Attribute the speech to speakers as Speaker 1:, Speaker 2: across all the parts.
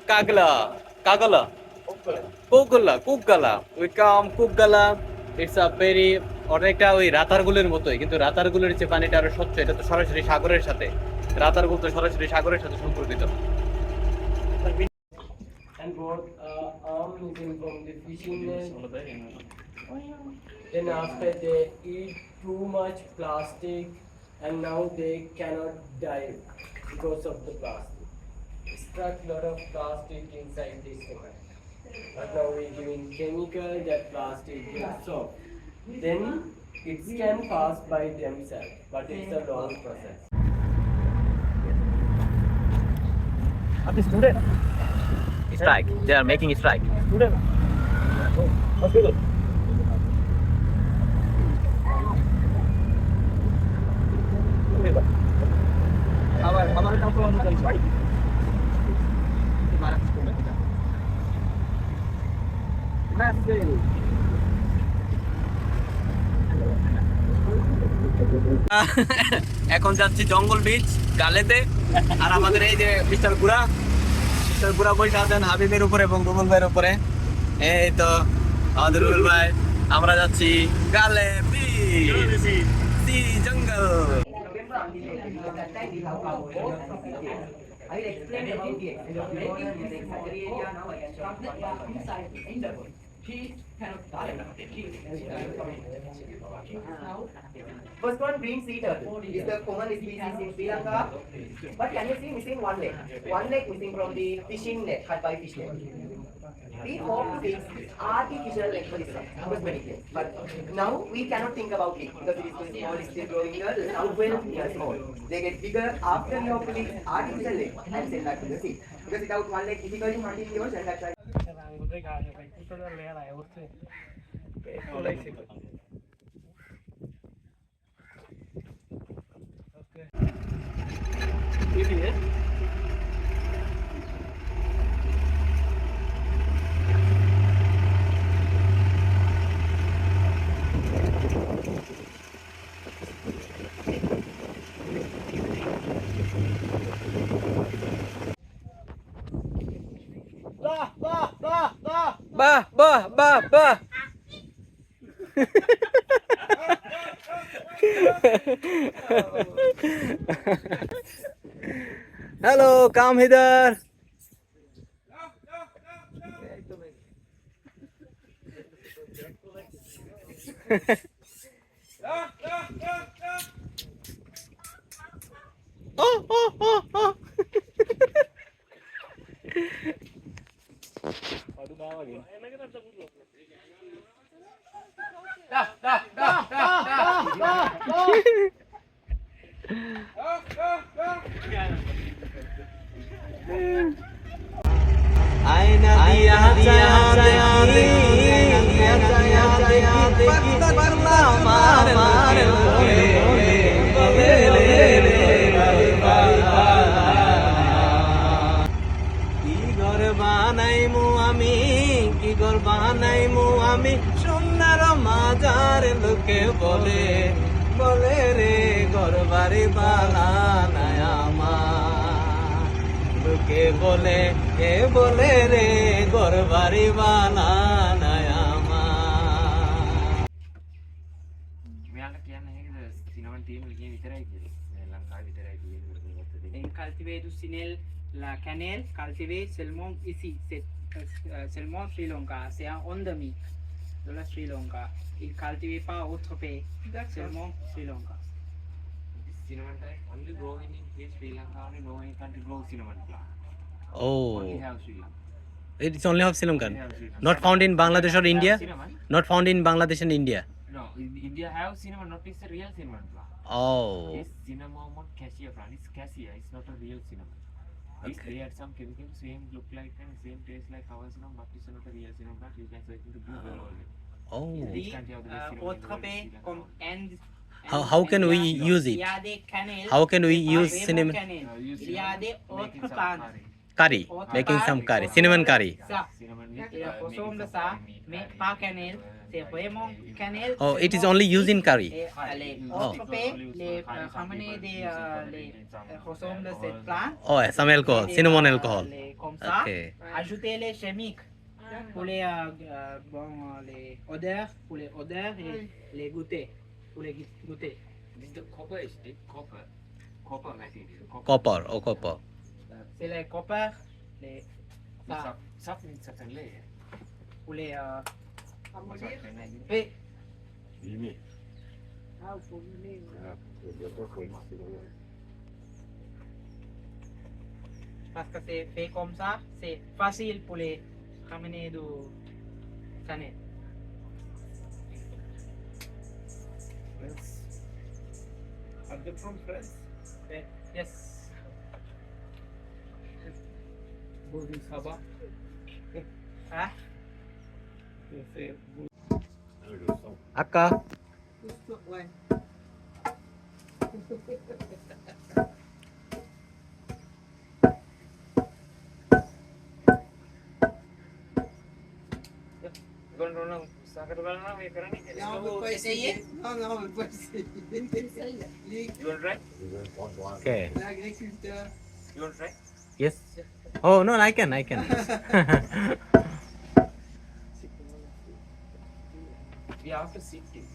Speaker 1: Kagala, Kagala, Kogala, Kugala. We come Kugala. It's a very অনেকটা ওই রাতারগুলের মতোই, কিন্তু রাতারগুলের চেয়ে পানিটা আরো স্বচ্ছ। এটা তো সরাসরি সাগরের সাথে, রাতারগুল তো সরাসরি সাগরের সাথে সম্পর্কিত।
Speaker 2: And what arm missing from the fishing net. Then after they eat too much plastic and now they cannot dive because of the plastic. Struck lot of plastic inside this one. But now we're giving chemical that plastic gets soft. Then it can pass by themselves, but it's a long process.
Speaker 1: Strike. They are making a strike. এখন যাচ্ছি জঙ্গল beach গালেতে। আর আমাদের এই যে mister গুড়া বসে আছেন হাবিবের উপরে এবং রুবেল ভাইয়ের উপরে। এই তো আমাদের রুবেল ভাই। আমরা যাচ্ছি গালে বিচ, সি জঙ্গল।
Speaker 3: I will explain about the breaking this secondary area now. From the inside the she cannot First one green sea turtle is the common species in Sri Lanka. But can you see missing one leg? One leg missing from the fishing net cut by fish net. We hope to fix artificial leg for this cosmetically. But now we cannot think about it because it is too small, it is still growing here. Now 12 years old. They get bigger after you put it artificial leg and send back to the sea. Because without one leg difficult to hunting yours and that's why.
Speaker 1: বাহ Hello, come hither. Oh. আমি সোনার মাজার লোকে বলে রে ঘর বাড়ি বানায় আমার লোকে বলে রে ঘর বাড়ি বানায় আমার
Speaker 4: මෙයාට කියන්නේ නේද සිනමන් ටීම් එකේ විතරයි කියලා. ලංකාවේ විතරයි කියන්නේ.
Speaker 5: En cultivé du sinel la cannelle, cultivé seulement ici, c'est seulement Sri Lanka, c'est un endémique de la Sri Lanka. Il cultive pas autre pays, seulement Sri Lanka.
Speaker 4: This cinnamon type only growing in here Sri Lanka, only no one country grow cinnamon plant.
Speaker 1: Oh,
Speaker 4: Only have Sri Lanka.
Speaker 1: it's only of Sri Lankan,
Speaker 4: Only have Sri Lanka.
Speaker 1: not found in Bangladesh or
Speaker 4: Have
Speaker 1: India,
Speaker 4: cinnamon.
Speaker 1: not found in Bangladesh and India.
Speaker 4: No, in India have cinnamon, not it's a real cinnamon plant.
Speaker 1: Oh,
Speaker 4: It's cinnamon cassia plant. It's cassia. It's not a real cinnamon. It's
Speaker 1: Okay.
Speaker 4: they add some chemicals, same look like and same taste like our cinnamon, but it's not a real cinnamon plant. You can search into Google already.
Speaker 1: oh.
Speaker 4: Which country have the best cinnamon in the
Speaker 5: Autre
Speaker 4: world?
Speaker 5: pays
Speaker 4: Sri
Speaker 5: comme
Speaker 4: Lanka.
Speaker 5: Inde.
Speaker 1: How can we use
Speaker 5: Il
Speaker 1: it?
Speaker 5: y a des cannelles.
Speaker 1: How can we
Speaker 5: mais pas
Speaker 1: use
Speaker 5: vraiment
Speaker 1: cinnamon?
Speaker 5: cannelle.
Speaker 4: Use
Speaker 5: Il y a des
Speaker 4: cinnamon, making
Speaker 5: autres
Speaker 4: some
Speaker 5: plantes.
Speaker 4: curry.
Speaker 1: Curry,
Speaker 5: Autre
Speaker 1: making
Speaker 5: part,
Speaker 1: some curry, cinnamon curry.
Speaker 5: Ça.
Speaker 4: Cinnamon
Speaker 5: Et
Speaker 4: with,
Speaker 5: la
Speaker 4: making
Speaker 5: consomme de
Speaker 4: some
Speaker 5: ça,
Speaker 4: curry meat,
Speaker 5: mais
Speaker 4: curry,
Speaker 5: pas cannelle. c'est vraiment cannelle.
Speaker 6: Oh, it is
Speaker 5: seulement
Speaker 6: only used in curry.
Speaker 5: Et les
Speaker 6: Oh.
Speaker 5: autres pays, les ramener des les ressemblent de cette plante.
Speaker 6: Oh, some alcohol,
Speaker 5: Et,
Speaker 6: cinnamon alcohol.
Speaker 5: comme ça,
Speaker 6: Okay.
Speaker 5: ajouter les chimiques pour les les odeurs, pour les odeurs et les goûter, pour les goûter.
Speaker 4: This the copper is it? Copper material.
Speaker 6: Copper, oh copper.
Speaker 5: C'est les copper, les ça,
Speaker 4: Sub means certain layer.
Speaker 5: pour les
Speaker 4: Hey.
Speaker 5: parce que c'est fait comme ça, c'est facile pour les ramener du cannelle.
Speaker 1: Are they from France?
Speaker 5: Yes.
Speaker 1: Sabah.
Speaker 5: Ah,
Speaker 6: Akka.
Speaker 5: essayez.
Speaker 4: You want try?
Speaker 6: Okay.
Speaker 4: You want try?
Speaker 6: Yes. Oh no, I can.
Speaker 4: We have to sift it.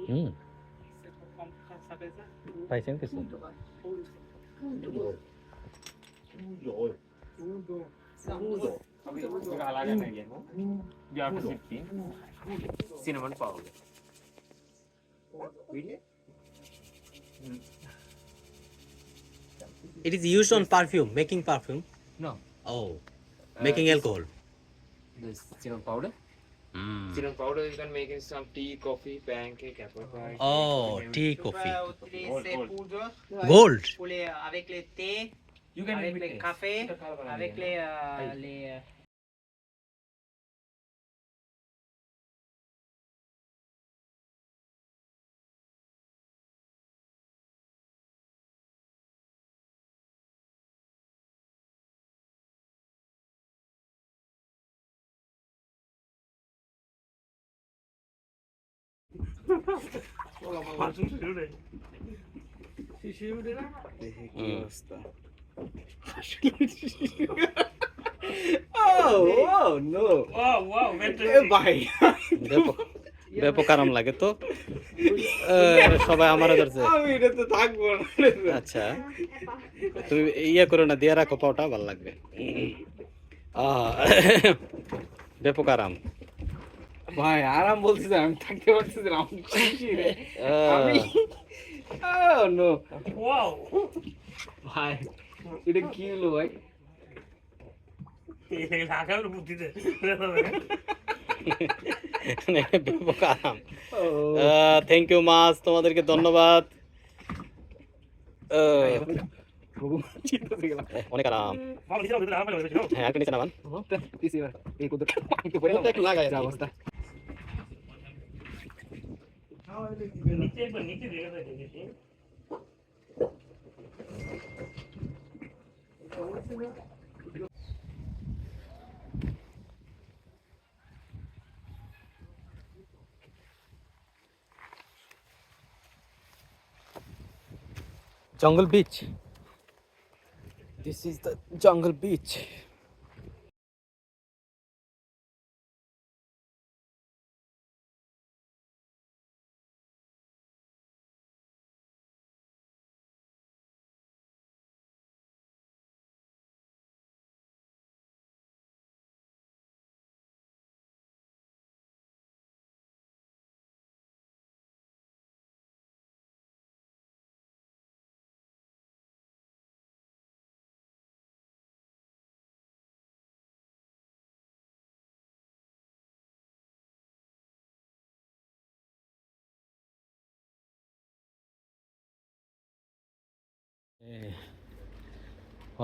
Speaker 6: Hmm.
Speaker 5: Ça s'appelle ça?
Speaker 6: Paisen কিছু?
Speaker 4: We have to sift in cinnamon powder.
Speaker 6: It is used on perfume, making perfume.
Speaker 4: No.
Speaker 6: Oh, making alcohol.
Speaker 4: This cinnamon powder. Cinnamon powder you can make in some tea, coffee, pancake, apple pie.
Speaker 6: Oh, tea,
Speaker 5: Tu
Speaker 6: coffee.
Speaker 5: peux utiliser ces poudres
Speaker 6: Gold.
Speaker 5: pour les, avec les thés,
Speaker 4: You can
Speaker 5: avec
Speaker 4: make
Speaker 5: les
Speaker 4: it.
Speaker 5: cafés, avec les
Speaker 1: Oh no.
Speaker 6: ব্যাপক আরাম লাগে তো সবাই আমার ধরছে
Speaker 1: আমি এটা তো থাকবো না।
Speaker 6: আচ্ছা তুমি ইয়ে করো না দিয়ে রাখো পাওটা ভালো লাগবে ব্যাপক আরাম
Speaker 1: ভাই আরাম বলতেছে আমি থাকতে পারতেছি না আমি খুশি রে আমি নো ওয়াও ভাই এটা কি হলো ভাই
Speaker 6: ব্যাপক আরাম থ্যাংক ইউ মাস তোমাদেরকে ধন্যবাদ অনেক আরাম হ্যাঁ একটু নিচে নামান
Speaker 1: লাগাই অবস্থা
Speaker 6: Jungle Beach. This is the Jungle Beach.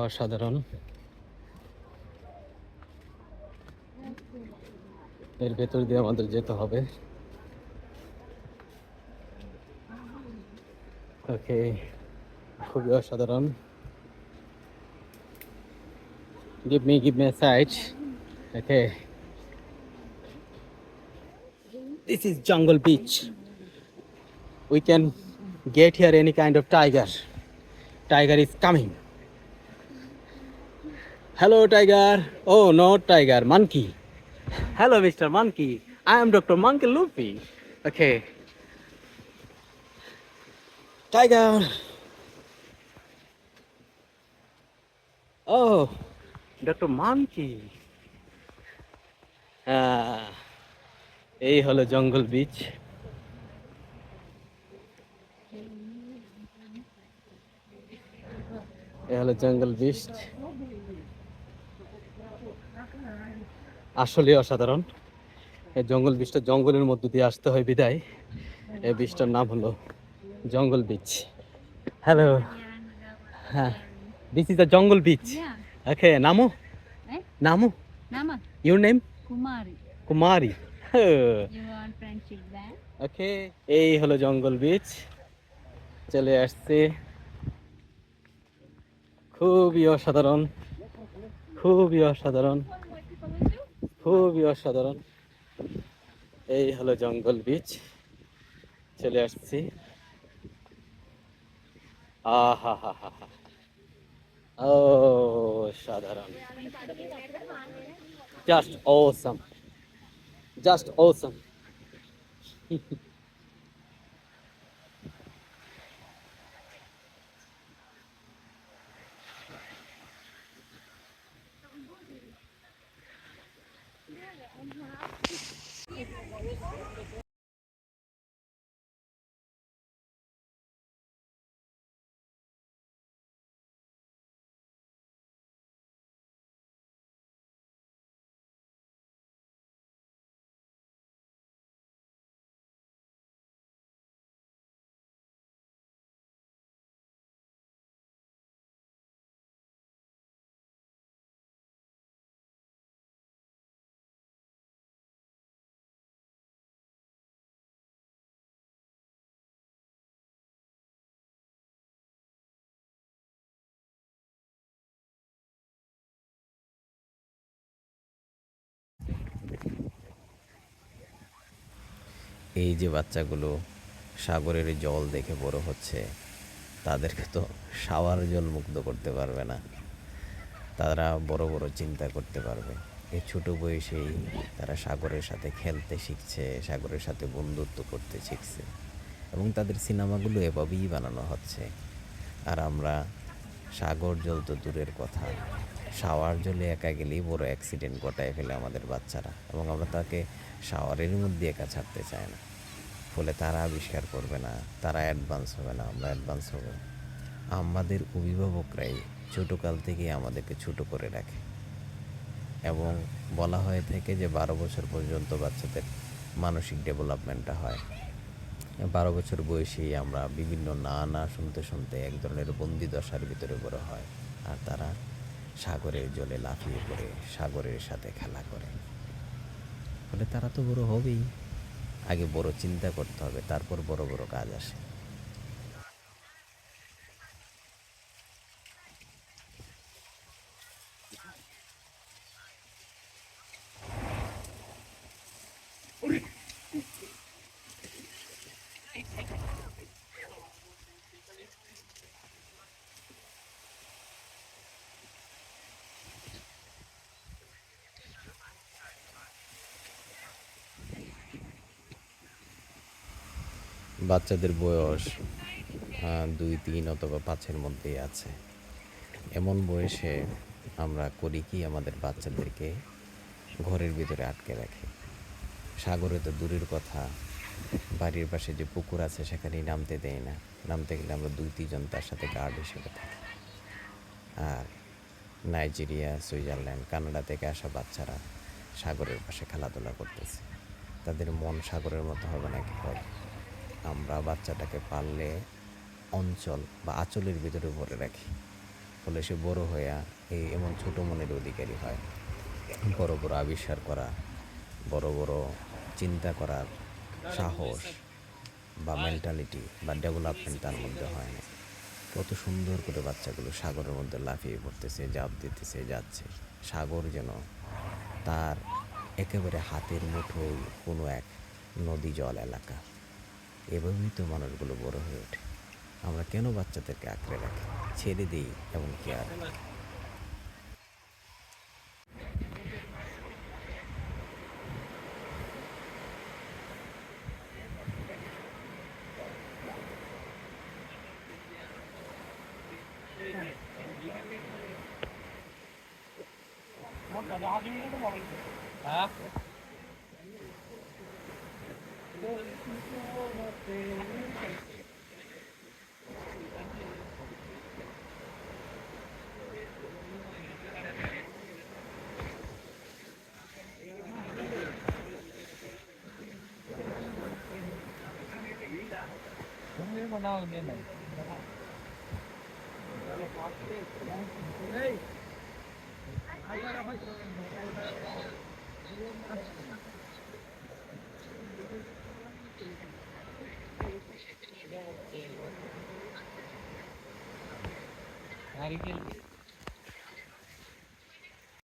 Speaker 6: অসাধারণ এর ভেতর দিয়ে আমাদের যেতে হবে। ওকে, খুবই অসাধারণ। Give me a side. Okay. This is Jungle Beach. We can get here any kind of tiger. Tiger is coming. Hello, tiger. Oh, no, tiger. Monkey. Hello, Mr. Monkey. I am Dr. Monkey Luffy. Okay. Tiger. Oh, Dr. Monkey. এই হলো জঙ্গল beach. এই হলো জঙ্গল beach, আসলে অসাধারণ। এই জঙ্গল বিচটা জঙ্গলের মধ্য দিয়ে আসতে হয় বিদায় এই বিচটার নাম হলো জঙ্গল বিচ। হ্যালো, হ্যাঁ, this is the jungle beach.
Speaker 7: Yeah.
Speaker 6: ওকে, নামো
Speaker 7: Eh?
Speaker 6: নামো।
Speaker 7: Nama
Speaker 6: your name?
Speaker 7: Kumari.
Speaker 6: Kumari.
Speaker 7: You want friendship band?
Speaker 6: ওকে, এই হলো জঙ্গল বিচ, চলে আসছে। খুবই অসাধারণ, খুবই অসাধারণ, খুবই অসাধারণ। এই হলো জঙ্গল বিচ, চলে আসছি। আহা হা হা হা, ও সাধারণ, জাস্ট অসাম, জাস্ট অসাম।
Speaker 8: এই যে বাচ্চাগুলো সাগরের জল দেখে বড় হচ্ছে, তাদেরকে তো শাওয়ার জল মুগ্ধ করতে পারবে না। তারা বড় বড় চিন্তা করতে পারবে। এই ছোটো বয়সেই তারা সাগরের সাথে খেলতে শিখছে, সাগরের সাথে বন্ধুত্ব করতে শিখছে, এবং তাদের সিনেমাগুলো এভাবেই বানানো হচ্ছে। আর আমরা সাগর জল তো দূরের কথা, শাওয়ার জলে একা গেলেই বড় অ্যাক্সিডেন্ট ঘটায় ফেলে আমাদের বাচ্চারা, এবং আমরা তাকে শাওয়ারের মধ্যে একা ছাড়তে চাই না। ফলে তারা আবিষ্কার করবে না, তারা অ্যাডভান্স হবে না, আমরা অ্যাডভান্স হব। আমাদের অভিভাবকরাই ছোটোকাল থেকেই আমাদেরকে ছোটো করে রাখে, এবং বলা হয়ে থাকে যে 12 বছর পর্যন্ত বাচ্চাদের মানসিক ডেভেলপমেন্টটা হয়। 12 বছর বয়সেই আমরা বিভিন্ন না না শুনতে শুনতে এক ধরনের বন্দি দশার ভিতরে বড় হয়, আর তারা সাগরের জলে লাফিয়ে পড়ে সাগরের সাথে খেলা করে। ফলে তারা তো বড় হবেই, আগে বড় চিন্তা করতে হবে, তারপর বড় বড় কাজ আসে। বাচ্চাদের বয়স 2, 3 অথবা 5-এর মধ্যেই আছে। এমন বয়সে আমরা করি কি, আমাদের বাচ্চাদেরকে ঘরের ভিতরে আটকে রাখি। সাগরে তো দূরের কথা, বাড়ির পাশে যে পুকুর আছে সেখানেই নামতে দেয় না। নামতে গেলে আমরা 2-3 জন তার সাথে গার্ড হিসেবে থাকি। আর নাইজেরিয়া, সুইজারল্যান্ড, কানাডা থেকে আসা বাচ্চারা সাগরের পাশে খেলাধুলা করতেছে, তাদের মন সাগরের মতো হবে নাকি? হবে। আমরা বাচ্চাটাকে পারলে অঞ্চল বা আঁচলের ভিতরে ভরে রাখি, ফলে সে বড় হয়ে এমন ছোটো মনের অধিকারী হয়, বড় বড় আবিষ্কার করা, বড় বড় চিন্তা করার সাহস বা মেন্টালিটি বা ডেভেলপমেন্ট তার মধ্যে হয় না। কত সুন্দর করে বাচ্চাগুলো সাগরের মধ্যে লাফিয়ে পড়তেছে, জাপ দিতেছে, যাচ্ছে। সাগর যেন তার একেবারে হাতের মুঠোয় কোনো এক নদী জল এলাকা। এভাবেই তো মানুষগুলো বড় হয়ে ওঠে। আমরা কেন বাচ্চাদেরকে আঁকড়ে রাখি, ছেড়ে দিই এমন কি আর?
Speaker 5: নারিকেল